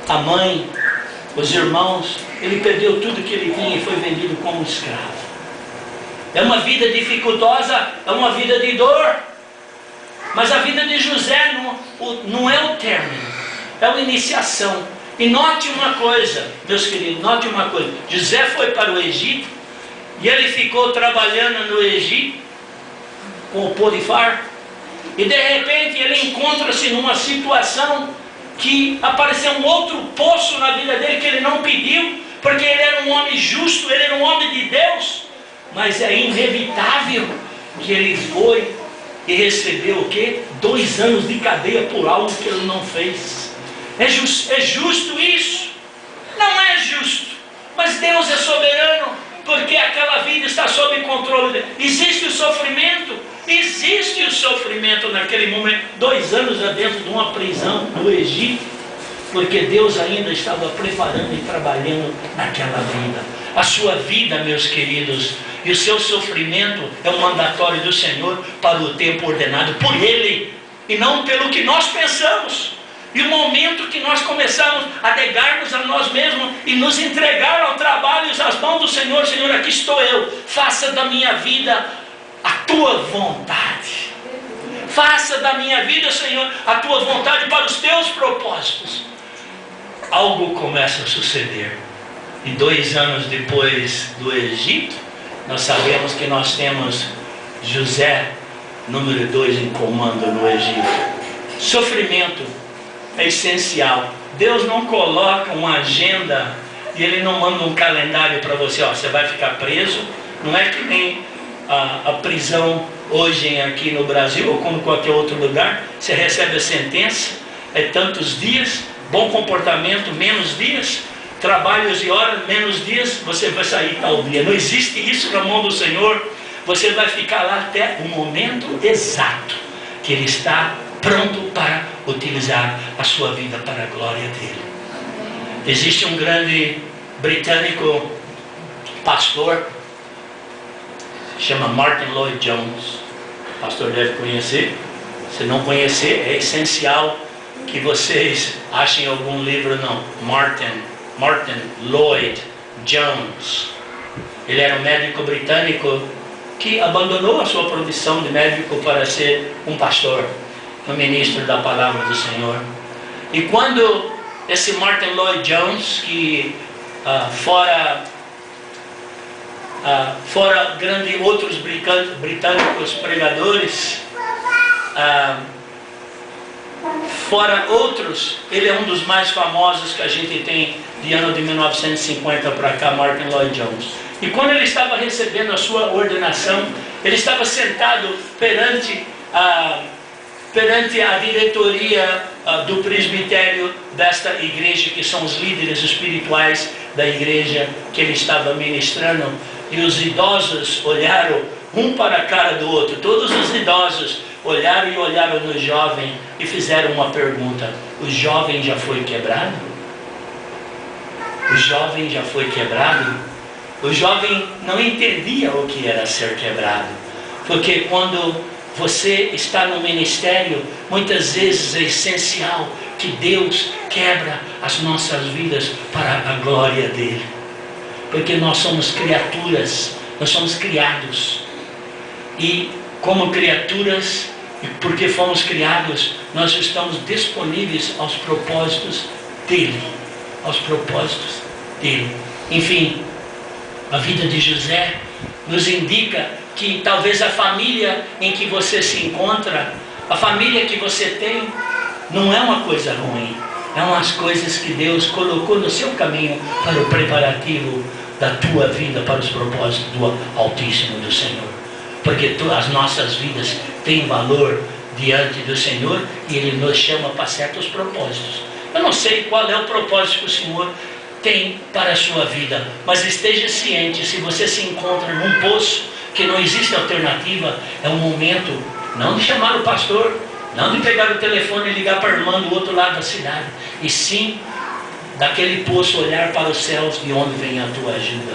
a mãe, os irmãos. Ele perdeu tudo que ele tinha e foi vendido como escravo. É uma vida dificultosa, é uma vida de dor. Mas a vida de José não é o término, é a iniciação. E note uma coisa, meus queridos, note uma coisa. José foi para o Egito, e ele ficou trabalhando no Egito com o Potifar, e de repente ele encontra-se numa situação que apareceu um outro poço na vida dele que ele não pediu, porque ele era um homem justo, ele era um homem de Deus, mas é inevitável que ele foi e recebeu o quê? 2 anos de cadeia por algo que ele não fez. É justo isso? Não é justo, mas Deus é soberano, porque aquela vida está sob controle dele. Existe o sofrimento? Existe o sofrimento naquele momento. 2 anos dentro de uma prisão no Egito, porque Deus ainda estava preparando e trabalhando naquela vida. A sua vida, meus queridos, e o seu sofrimento é um mandatório do Senhor para o tempo ordenado por Ele, e não pelo que nós pensamos. E o momento que nós começamos a negarmos a nós mesmos e nos entregar ao trabalho e às mãos do Senhor, Senhor, aqui estou eu, faça da minha vida a tua vontade. Faça da minha vida, Senhor, a tua vontade para os teus propósitos. Algo começa a suceder. E 2 anos depois do Egito, nós sabemos que nós temos José, número 2 em comando no Egito. Sofrimento é essencial. Deus não coloca uma agenda e Ele não manda um calendário para você, ó, você vai ficar preso. Não é que nem a prisão hoje aqui no Brasil ou como qualquer outro lugar. Você recebe a sentença, é tantos dias, bom comportamento, menos dias, trabalhos e horas, menos dias, você vai sair tal dia. Não existe isso na mão do Senhor. Você vai ficar lá até o momento exato que Ele está pronto para utilizar a sua vida para a glória dele. Existe um grande britânico pastor, chama Martyn Lloyd-Jones. O pastor deve conhecer. Se não conhecer, é essencial que vocês achem algum livro. Não, Martyn Lloyd-Jones. Ele era um médico britânico que abandonou a sua profissão de médico para ser um pastor, um ministro da palavra do Senhor. E quando esse Martyn Lloyd-Jones, que fora outros britânicos pregadores, fora outros, ele é um dos mais famosos que a gente tem de ano de 1950 para cá, Martyn Lloyd-Jones. E quando ele estava recebendo a sua ordenação, ele estava sentado perante a diretoria do presbitério desta igreja, que são os líderes espirituais da igreja que ele estava ministrando, e os idosos olharam um para a cara do outro. Todos os idosos olharam no jovem e fizeram uma pergunta: o jovem já foi quebrado? O jovem já foi quebrado? O jovem não entendia o que era ser quebrado, porque quando você está no ministério, muitas vezes é essencial que Deus quebra as nossas vidas para a glória dele. Porque nós somos criaturas, nós somos criados. E como criaturas, e porque fomos criados, nós estamos disponíveis aos propósitos dele. Aos propósitos dele. Enfim, a vida de José nos indica que talvez a família em que você se encontra, a família que você tem, não é uma coisa ruim. É umas coisas que Deus colocou no seu caminho para o preparativo da tua vida, para os propósitos do Altíssimo, do Senhor. Porque as nossas vidas têm valor diante do Senhor e Ele nos chama para certos propósitos. Eu não sei qual é o propósito que o Senhor tem para a sua vida, mas esteja ciente, se você se encontra num poço que não existe alternativa, é um momento não de chamar o pastor, não de pegar o telefone e ligar para a irmã do outro lado da cidade, e sim daquele poço olhar para os céus, de onde vem a tua ajuda.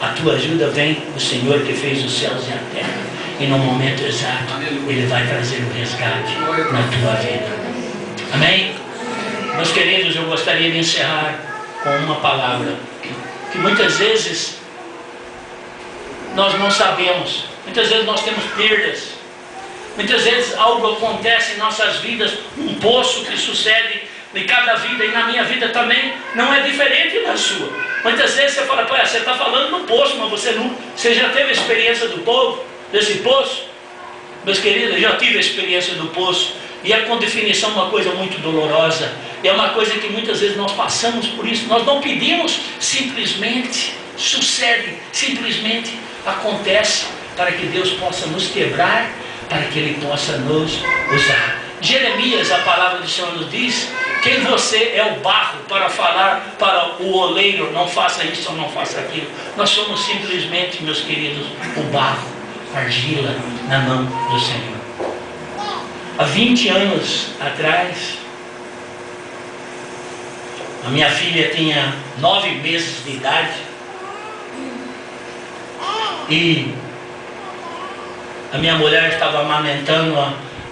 A tua ajuda vem do Senhor que fez os céus e a terra, e no momento exato Ele vai trazer o resgate na tua vida. Amém? Meus queridos, eu gostaria de encerrar com uma palavra que muitas vezes nós não sabemos, muitas vezes nós temos perdas, muitas vezes algo acontece em nossas vidas, um poço que sucede em cada vida, e na minha vida também não é diferente da sua. Muitas vezes você fala, você está falando do poço, mas você já teve a experiência do povo, desse poço? Meus queridos, eu já tive a experiência do poço, e é com definição uma coisa muito dolorosa, é uma coisa que muitas vezes nós passamos por isso, nós não pedimos, simplesmente sucede, simplesmente acontece, para que Deus possa nos quebrar, para que Ele possa nos usar. Jeremias, a palavra do Senhor nos diz, quem você é o barro para falar para o oleiro, não faça isso ou não faça aquilo. Nós somos simplesmente, meus queridos, o barro, argila na mão do Senhor. Há 20 anos atrás, a minha filha tinha 9 meses de idade, e a minha mulher estava amamentando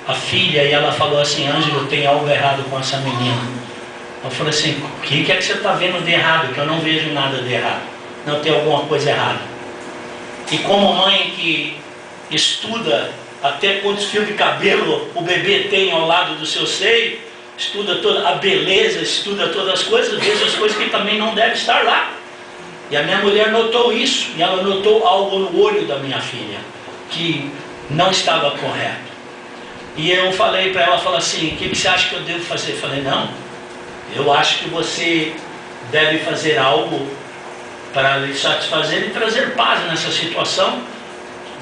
a filha, e ela falou assim, Ângelo, tem algo errado com essa menina. Eu falei assim, o que é que você está vendo de errado? Que eu não vejo nada de errado. Não, tem alguma coisa errada. E como mãe que estuda até quantos fios de cabelo o bebê tem ao lado do seu seio, estuda toda a beleza, estuda todas as coisas, veja as coisas que também não devem estar lá. E a minha mulher notou isso, e ela notou algo no olho da minha filha, que não estava correto. E eu falei para ela, falei assim, o que você acha que eu devo fazer? Eu falei, não, eu acho que você deve fazer algo para lhe satisfazer e trazer paz nessa situação.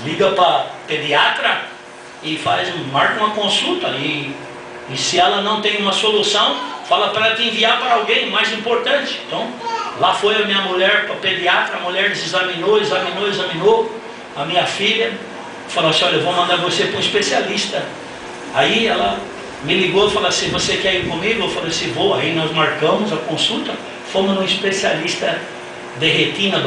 Liga para pediatra e marca uma consulta, e se ela não tem uma solução, fala para ela te enviar para alguém mais importante. Então, lá foi a minha mulher para pediatra, a mulher examinou a minha filha, falou assim, olha, eu vou mandar você para um especialista. Aí ela me ligou e falou assim, você quer ir comigo? Eu falei assim, vou. Aí nós marcamos a consulta, fomos num especialista de retina.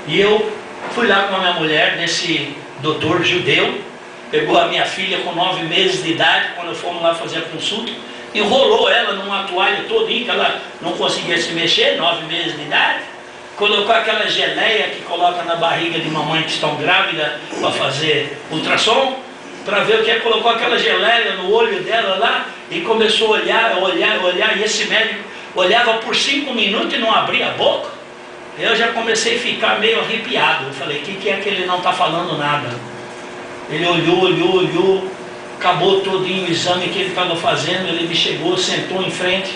E eu fui lá com a minha mulher, nesse doutor judeu, pegou a minha filha com 9 meses de idade, quando fomos lá fazer a consulta, enrolou ela numa toalha todinha, que ela não conseguia se mexer, 9 meses de idade, colocou aquela geleia que coloca na barriga de mamãe que estão grávidas para fazer ultrassom, para ver o que é, colocou aquela geleia no olho dela lá, e começou a olhar, e esse médico olhava por 5 minutos e não abria a boca. Eu já comecei a ficar meio arrepiado. Eu falei, o que é que ele não está falando nada? Ele olhou, acabou todinho o exame que ele estava fazendo, ele me chegou, sentou em frente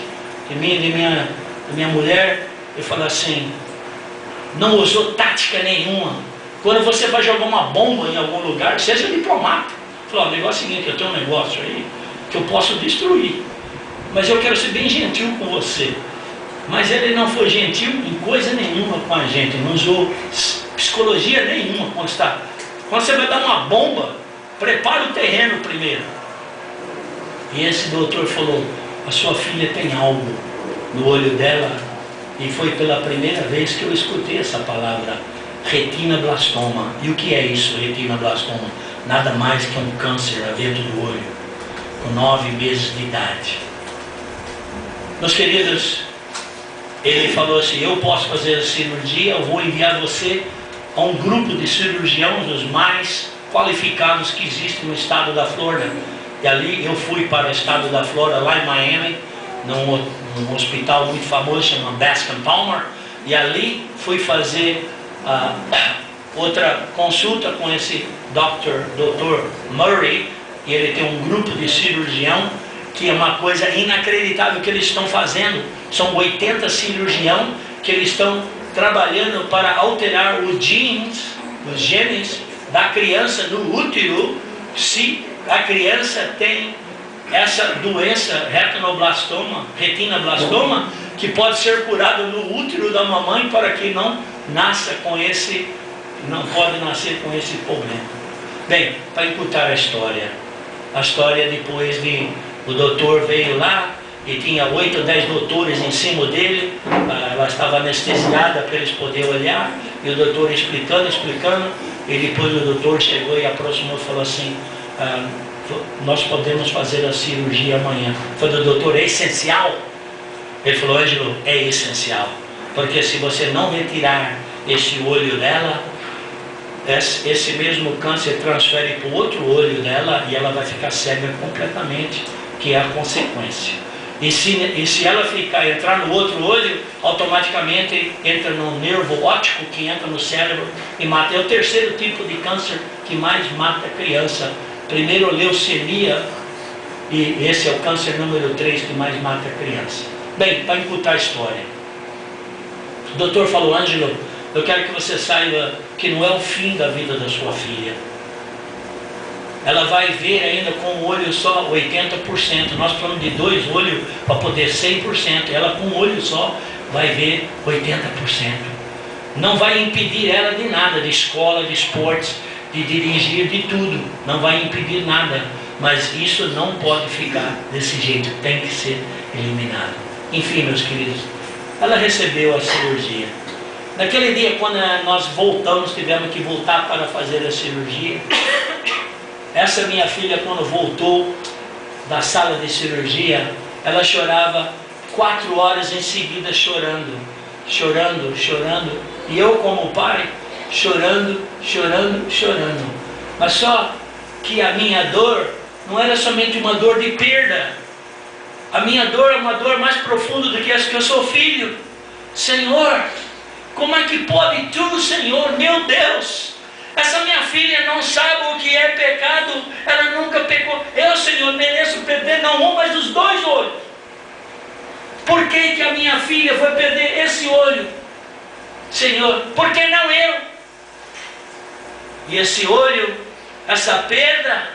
de minha mulher, e falou assim, não usou tática nenhuma. Quando você vai jogar uma bomba em algum lugar, seja diplomata. Falou, o negócio é o seguinte, eu tenho um negócio aí que eu posso destruir, mas eu quero ser bem gentil com você. Mas ele não foi gentil em coisa nenhuma com a gente, não usou psicologia nenhuma. Quando você vai dar uma bomba, prepara o terreno primeiro. E esse doutor falou, a sua filha tem algo no olho dela, e foi pela primeira vez que eu escutei essa palavra, retinoblastoma. E o que é isso, retinoblastoma? Nada mais que um câncer dentro do olho, com 9 meses de idade. Meus queridos, ele falou assim: eu posso fazer a cirurgia, eu vou enviar você a um grupo de cirurgiões, os mais qualificados que existem no estado da Flórida. E ali eu fui para o estado da Flórida, lá em Miami, num hospital muito famoso, chama Bascom Palmer. E ali fui fazer outra consulta com esse Dr. Murray. E ele tem um grupo de cirurgião, que é uma coisa inacreditável que eles estão fazendo. São 80 cirurgiões que eles estão trabalhando para alterar os genes da criança no útero, se a criança tem essa doença, retinoblastoma, que pode ser curada no útero da mamãe, para que não pode nascer com esse problema. Bem, para encurtar a história depois o doutor veio lá, e tinha 8 ou 10 doutores em cima dele. Ela estava anestesiada para eles poderem olhar, e o doutor explicando, e depois o doutor chegou e aproximou e falou assim: nós podemos fazer a cirurgia amanhã. Eu falei: doutor, é essencial? Ele falou: Ângelo, é essencial, porque se você não retirar esse olho dela, esse mesmo câncer transfere para o outro olho dela, e ela vai ficar cega completamente, que é a consequência. E se ela entrar no outro olho, automaticamente entra no nervo óptico, que entra no cérebro e mata. É o terceiro tipo de câncer que mais mata a criança. Primeiro, leucemia, e esse é o câncer número 3 que mais mata a criança. Bem, para encurtar a história, o doutor falou: Ângelo, eu quero que você saiba que não é o fim da vida da sua filha. Ela vai ver ainda com um olho só 80%. Nós falamos de 2 olhos para poder 100%. Ela com um olho só vai ver 80%. Não vai impedir ela de nada, de escola, de esportes, de dirigir, de tudo. Não vai impedir nada. Mas isso não pode ficar desse jeito. Tem que ser eliminado. Enfim, meus queridos, ela recebeu a cirurgia. Naquele dia, quando nós voltamos, tivemos que voltar para fazer a cirurgia. Essa minha filha, quando voltou da sala de cirurgia, ela chorava 4 horas em seguida, chorando. E eu, como pai, chorando. Mas só que a minha dor não era somente uma dor de perda. A minha dor é uma dor mais profunda do que essa, que eu sou filho. Senhor, como é que pode tu, Senhor, meu Deus? Essa minha filha não sabe o que é pecado, ela nunca pecou. Eu, Senhor, mereço perder não um, mas os 2 olhos. Por que a minha filha foi perder esse olho? Senhor, por que não eu? E esse olho, essa perda,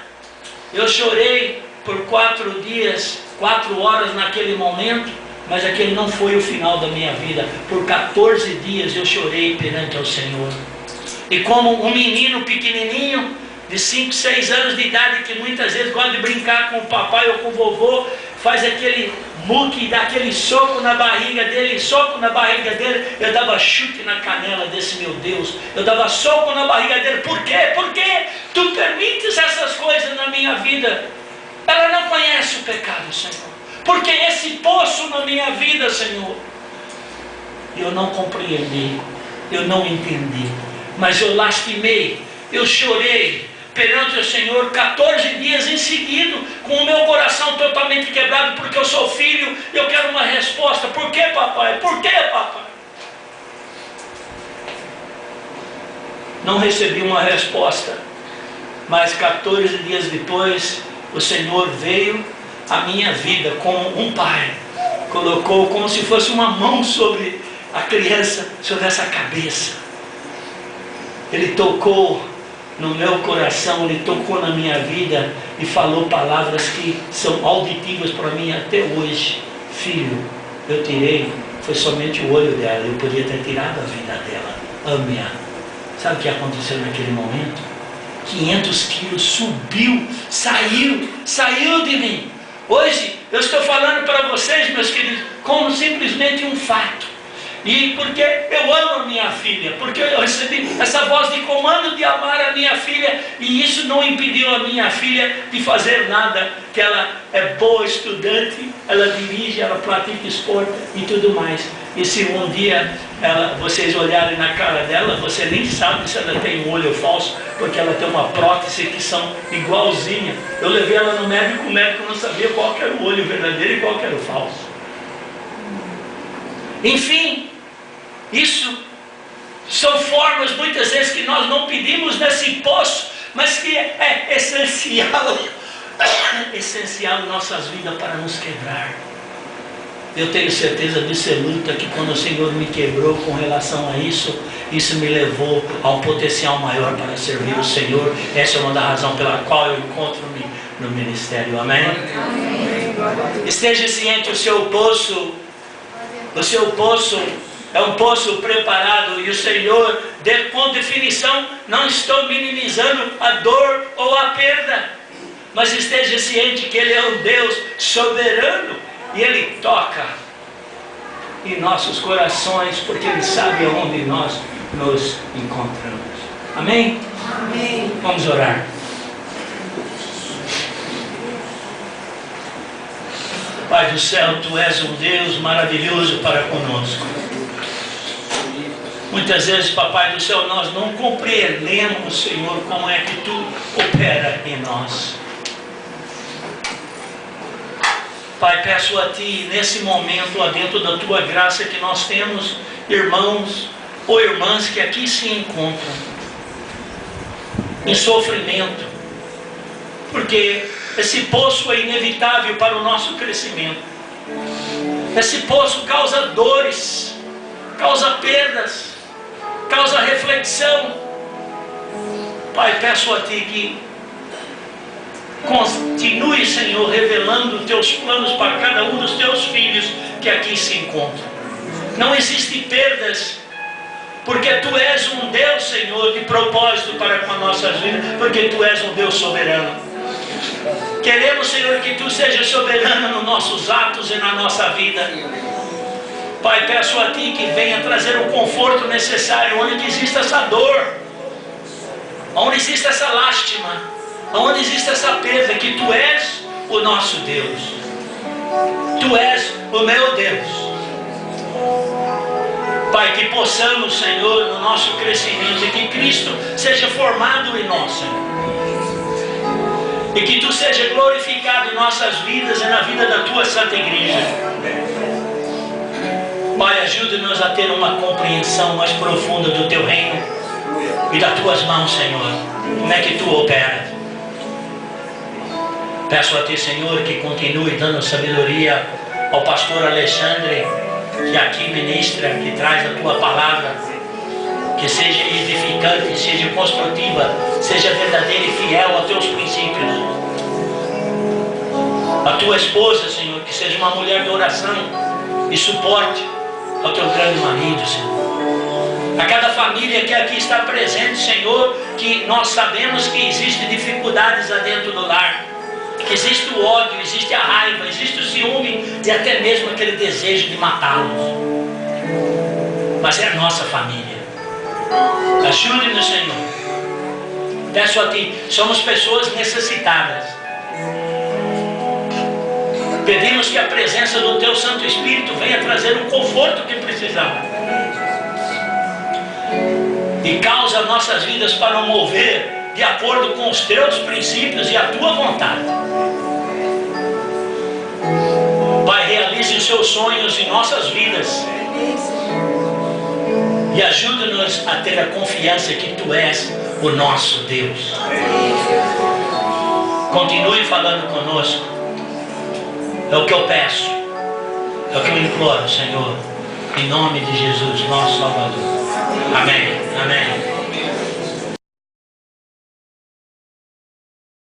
eu chorei por 4 dias, 4 horas naquele momento, mas aquele não foi o final da minha vida. Por 14 dias eu chorei perante ao Senhor. E como um menino pequenininho, de 5, 6 anos de idade, que muitas vezes gosta de brincar com o papai ou com o vovô, faz aquele muque, dá aquele soco na barriga dele, eu dava chute na canela desse meu Deus, eu dava soco na barriga dele. Por quê? Porque tu permites essas coisas na minha vida. Ela não conhece o pecado, Senhor. Porque esse poço na minha vida, Senhor, eu não compreendi, eu não entendi. Mas eu lastimei, eu chorei perante o Senhor 14 dias em seguida, com o meu coração totalmente quebrado, porque eu sou filho, eu quero uma resposta. Por que, papai? Por que, papai? Não recebi uma resposta, mas 14 dias depois, o Senhor veio à minha vida como um pai, colocou como se fosse uma mão sobre a criança, sobre essa cabeça. Ele tocou no meu coração, Ele tocou na minha vida e falou palavras que são auditivas para mim até hoje. Filho, eu tirei, foi somente o olho dela, eu podia ter tirado a vida dela. Ame-a. Sabe o que aconteceu naquele momento? 500 quilos subiu, saiu de mim. Hoje eu estou falando para vocês, meus queridos, como simplesmente um fato. E porque eu amo a minha filha, porque eu recebi essa voz de comando de amar a minha filha, e isso não impediu a minha filha de fazer nada, que ela é boa estudante, ela dirige, ela pratica esporte e tudo mais. E se um dia vocês olharem na cara dela, você nem sabe se ela tem um olho falso, porque ela tem uma prótese que são igualzinha. Eu levei ela no médico, o médico não sabia qual que era o olho verdadeiro e qual que era o falso. Enfim, isso são formas muitas vezes que nós não pedimos nesse poço, mas que é essencial, essencial em nossas vidas para nos quebrar. Eu tenho certeza absoluta que quando o Senhor me quebrou com relação a isso, isso me levou a um potencial maior para servir o Senhor. Essa é uma das razões pela qual eu encontro-me no ministério. Amém? Amém. Esteja ciente, o seu poço é um poço preparado, e o Senhor, com definição, não estou minimizando a dor ou a perda, mas esteja ciente que Ele é um Deus soberano, e Ele toca em nossos corações, porque Ele sabe aonde nós nos encontramos. Amém? Amém. Vamos orar. Pai do céu, Tu és um Deus maravilhoso para conosco. Muitas vezes, Papai do céu, nós não compreendemos, Senhor, como é que Tu opera em nós. Pai, peço a Ti, nesse momento, lá dentro da Tua graça, que nós temos irmãos ou irmãs que aqui se encontram em sofrimento, porque esse poço é inevitável para o nosso crescimento. Esse poço causa dores, causa perdas, causa reflexão. Pai, peço a Ti que continue, Senhor, revelando os Teus planos para cada um dos Teus filhos que aqui se encontram. Não existem perdas, porque Tu és um Deus, Senhor, de propósito para com as nossas vidas, porque Tu és um Deus soberano. Queremos, Senhor, que Tu sejas soberano nos nossos atos e na nossa vida. Pai, peço a Ti que venha trazer o conforto necessário onde existe essa dor, onde existe essa lástima, onde existe essa perda, que Tu és o nosso Deus. Tu és o meu Deus. Pai, que possamos, Senhor, no nosso crescimento, e que Cristo seja formado em nós, Senhor. E que Tu seja glorificado em nossas vidas e na vida da Tua Santa Igreja. Pai, ajude-nos a ter uma compreensão mais profunda do Teu reino e das Tuas mãos, Senhor. Como é que Tu opera? Peço a Ti, Senhor, que continue dando sabedoria ao pastor Alexandre, que aqui ministra, que traz a Tua palavra, que seja edificante, seja construtiva, seja verdadeira e fiel aos Teus princípios. A Tua esposa, Senhor, que seja uma mulher de oração e suporte ao Teu grande marido, Senhor. A cada família que aqui está presente, Senhor, que nós sabemos que existem dificuldades lá dentro do lar, que existe o ódio, existe a raiva, existe o ciúme e até mesmo aquele desejo de matá-los. Mas é a nossa família. Ajude-nos, Senhor. Peço a Ti, somos pessoas necessitadas. Pedimos que a presença do Teu Santo Espírito venha trazer o conforto que precisamos. E causa nossas vidas para mover de acordo com os Teus princípios e a Tua vontade. Pai, realize os Seus sonhos em nossas vidas. E ajuda-nos a ter a confiança que Tu és o nosso Deus. Continue falando conosco. É o que eu peço, é o que eu imploro, Senhor, em nome de Jesus, nosso Salvador. Amém. Amém.